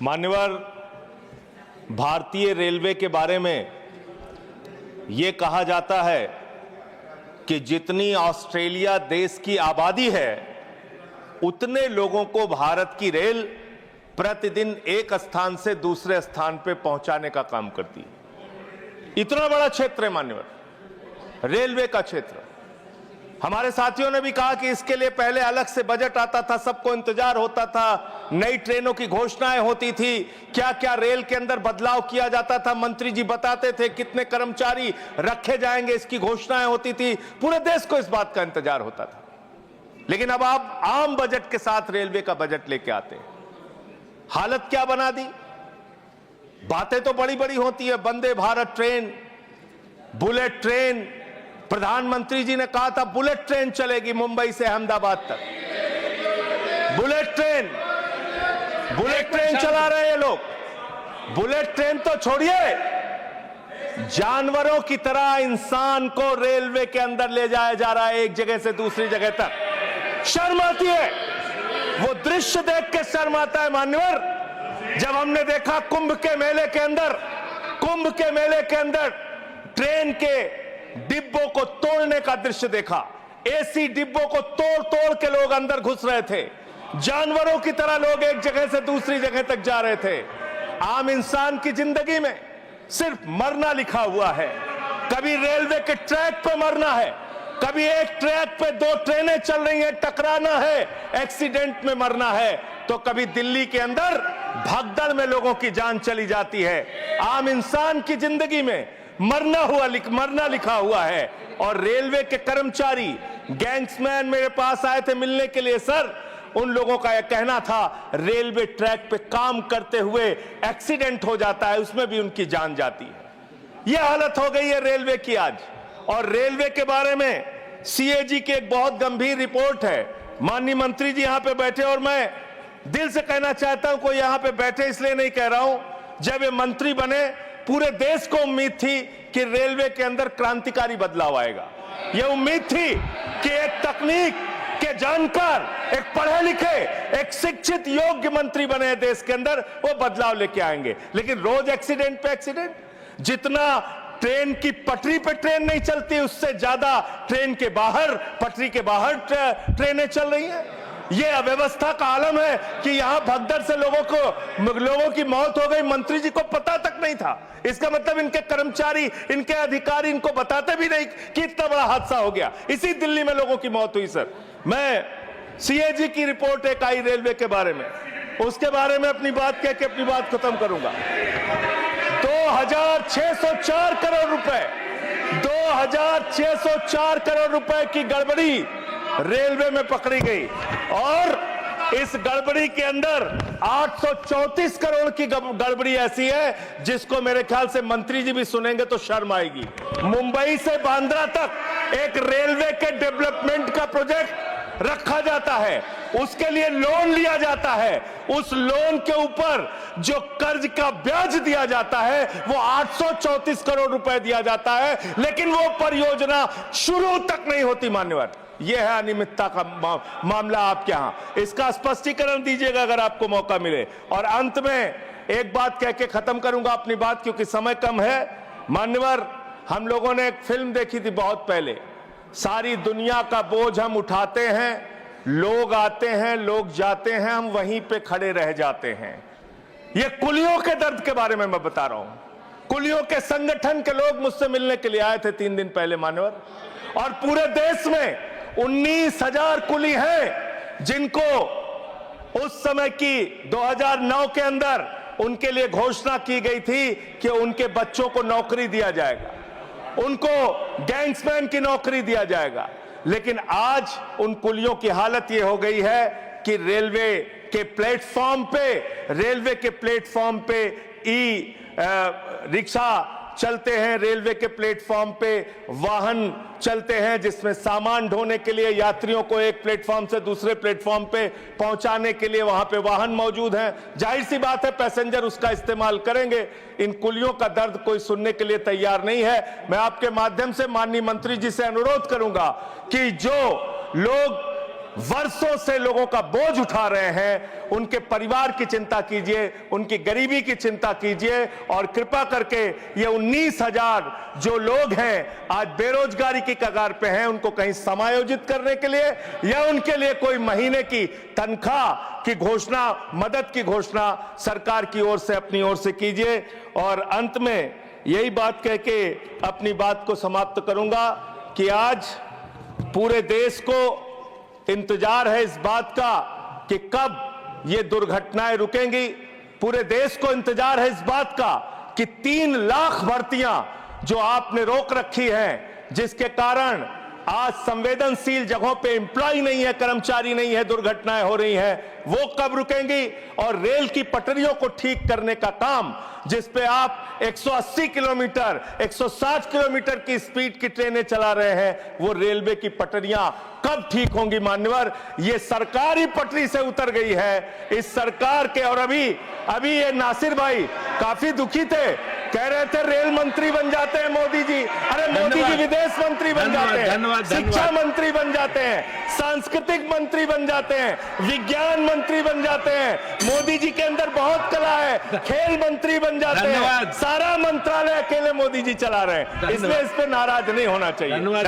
मान्यवर, भारतीय रेलवे के बारे में ये कहा जाता है कि जितनी ऑस्ट्रेलिया देश की आबादी है उतने लोगों को भारत की रेल प्रतिदिन एक स्थान से दूसरे स्थान पर पहुंचाने का काम करती है। इतना बड़ा क्षेत्र है मान्यवर, रेलवे का क्षेत्र। हमारे साथियों ने भी कहा कि इसके लिए पहले अलग से बजट आता था, सबको इंतजार होता था, नई ट्रेनों की घोषणाएं होती थी, क्या क्या रेल के अंदर बदलाव किया जाता था, मंत्री जी बताते थे कितने कर्मचारी रखे जाएंगे, इसकी घोषणाएं होती थी, पूरे देश को इस बात का इंतजार होता था। लेकिन अब आप आम बजट के साथ रेलवे का बजट लेके आते हैं, हालत क्या बना दी। बातें तो बड़ी बड़ी होती है, Vande Bharat train, bullet train, प्रधानमंत्री जी ने कहा था बुलेट ट्रेन चलेगी मुंबई से अहमदाबाद तक। बुलेट ट्रेन चला रहे हैं लोग। बुलेट ट्रेन तो छोड़िए, जानवरों की तरह इंसान को रेलवे के अंदर ले जाया जा रहा है, एक जगह से दूसरी जगह तक। शर्म आती है, वो दृश्य देख के शर्म आता है मान्यवर। जब हमने देखा कुंभ के मेले के अंदर ट्रेन के डिब्बों को तोड़ने का दृश्य देखा, एसी डिब्बों को तोड़ तोड़ के लोग अंदर घुस रहे थे, जानवरों की तरह लोग एक जगह से दूसरी जगह तक जा रहे थे। आम इंसान की जिंदगी में सिर्फ मरना लिखा हुआ है। कभी रेलवे के ट्रैक पे मरना है, कभी एक ट्रैक पे दो ट्रेनें चल रही हैं, टकराना है, एक्सीडेंट में मरना है, तो कभी दिल्ली के अंदर भगदड़ में लोगों की जान चली जाती है। आम इंसान की जिंदगी में मरना लिखा हुआ है। और रेलवे के कर्मचारी, गैंग्समैन मेरे पास आए थे मिलने के लिए। सर, उन लोगों का यह कहना था रेलवे ट्रैक पे काम करते हुए एक्सीडेंट हो जाता है, उसमें भी उनकी जान जाती है। यह हालत हो गई है रेलवे की आज। और रेलवे के बारे में सीएजी की एक बहुत गंभीर रिपोर्ट है। माननीय मंत्री जी यहां पे बैठे, और मैं दिल से कहना चाहता हूं, कोई यहां पे बैठे इसलिए नहीं कह रहा हूं, जब ये मंत्री बने पूरे देश को उम्मीद थी कि रेलवे के अंदर क्रांतिकारी बदलाव आएगा। यह उम्मीद थी कि एक तकनीक के जानकार, एक पढ़े लिखे, एक शिक्षित योग्य मंत्री बने देश के अंदर, वो बदलाव लेके आएंगे। लेकिन रोज एक्सीडेंट पे एक्सीडेंट। जितना ट्रेन की पटरी पे ट्रेन नहीं चलती, उससे ज्यादा ट्रेन के बाहर, पटरी के बाहर ट्रेनें चल रही हैं। यह अव्यवस्था का आलम है कि यहां भगदड़ से लोगों की मौत हो गई, मंत्री जी को पता तक नहीं था। इसका मतलब इनके कर्मचारी, इनके अधिकारी इनको बताते भी नहीं कि इतना बड़ा हादसा हो गया। इसी दिल्ली में लोगों की मौत हुई। सर, मैं सीएजी की रिपोर्ट एक आई रेलवे के बारे में, उसके बारे में अपनी बात कह के अपनी बात खत्म करूंगा। 2604 करोड़ रुपए, 2604 करोड़ रुपए की गड़बड़ी रेलवे में पकड़ी गई। और इस गड़बड़ी के अंदर 834 करोड़ की गड़बड़ी ऐसी है जिसको मेरे ख्याल से मंत्री जी भी सुनेंगे तो शर्म आएगी। मुंबई से बांद्रा तक एक रेलवे के डेवलपमेंट का प्रोजेक्ट रखा जाता है, उसके लिए लोन लिया जाता है, उस लोन के ऊपर जो कर्ज का ब्याज दिया जाता है वो 834 करोड़ रुपए दिया जाता है, लेकिन वो परियोजना शुरू तक नहीं होती। मान्यवर, यह है अनियमितता का मामला आपके यहां। इसका स्पष्टीकरण दीजिएगा अगर आपको मौका मिले। और अंत में एक बात कह के खत्म करूंगा अपनी बात, क्योंकि समय कम है। मान्यवर, हम लोगों ने एक फिल्म देखी थी बहुत पहले, सारी दुनिया का बोझ हम उठाते हैं, लोग आते हैं, लोग जाते हैं, हम वहीं पे खड़े रह जाते हैं। ये कुलियों के दर्द के बारे में मैं बता रहा हूं। कुलियों के संगठन के लोग मुझसे मिलने के लिए आए थे 3 दिन पहले मान्यवर, और पूरे देश में 19,000 कुली हैं जिनको उस समय की 2009 के अंदर उनके लिए घोषणा की गई थी कि उनके बच्चों को नौकरी दिया जाएगा, उनको गैंग्समैन की नौकरी दिया जाएगा। लेकिन आज उन कुलियों की हालत यह हो गई है कि रेलवे के प्लेटफॉर्म पे ई रिक्शा चलते हैं, रेलवे के प्लेटफॉर्म पे वाहन चलते हैं जिसमें सामान ढोने के लिए यात्रियों को एक प्लेटफॉर्म से दूसरे प्लेटफॉर्म पे पहुंचाने के लिए वहां पे वाहन मौजूद हैं। जाहिर सी बात है पैसेंजर उसका इस्तेमाल करेंगे। इन कुलियों का दर्द कोई सुनने के लिए तैयार नहीं है। मैं आपके माध्यम से माननीय मंत्री जी से अनुरोध करूंगा कि जो लोग वर्षों से लोगों का बोझ उठा रहे हैं, उनके परिवार की चिंता कीजिए, उनकी गरीबी की चिंता कीजिए और कृपा करके ये 19,000 जो लोग हैं आज बेरोजगारी की कगार पे हैं, उनको कहीं समायोजित करने के लिए या उनके लिए कोई महीने की तनख्वाह की घोषणा, मदद की घोषणा सरकार की ओर से अपनी ओर से कीजिए। और अंत में यही बात कह के अपनी बात को समाप्त करूंगा कि आज पूरे देश को इंतजार है इस बात का कि कब ये दुर्घटनाएं रुकेंगी। पूरे देश को इंतजार है इस बात का कि 3 लाख भर्तियां जो आपने रोक रखी हैं, जिसके कारण आज संवेदनशील जगहों पे एम्प्लॉय नहीं है, कर्मचारी नहीं है, दुर्घटनाएं हो रही हैं, वो कब रुकेंगी। और रेल की पटरियों को ठीक करने का काम, जिस पे आप 180 किलोमीटर 160 किलोमीटर की स्पीड की ट्रेनें चला रहे हैं, वो रेलवे की पटरियां कब ठीक होंगी मान्यवर। ये सरकारी पटरी से उतर गई है इस सरकार के। और अभी ये नासिर भाई काफी दुखी थे, कह रहे थे रेल मंत्री बन जाते हैं मोदी जी। अरे मोदी जी विदेश मंत्री बन जाते हैं, शिक्षा मंत्री बन जाते हैं, सांस्कृतिक मंत्री बन जाते हैं, विज्ञान मंत्री बन जाते हैं। मोदी जी के अंदर बहुत कला है, खेल मंत्री बन जाते हैं। सारा मंत्रालय अकेले मोदी जी चला रहे हैं, इसलिए इस पे नाराज नहीं होना चाहिए।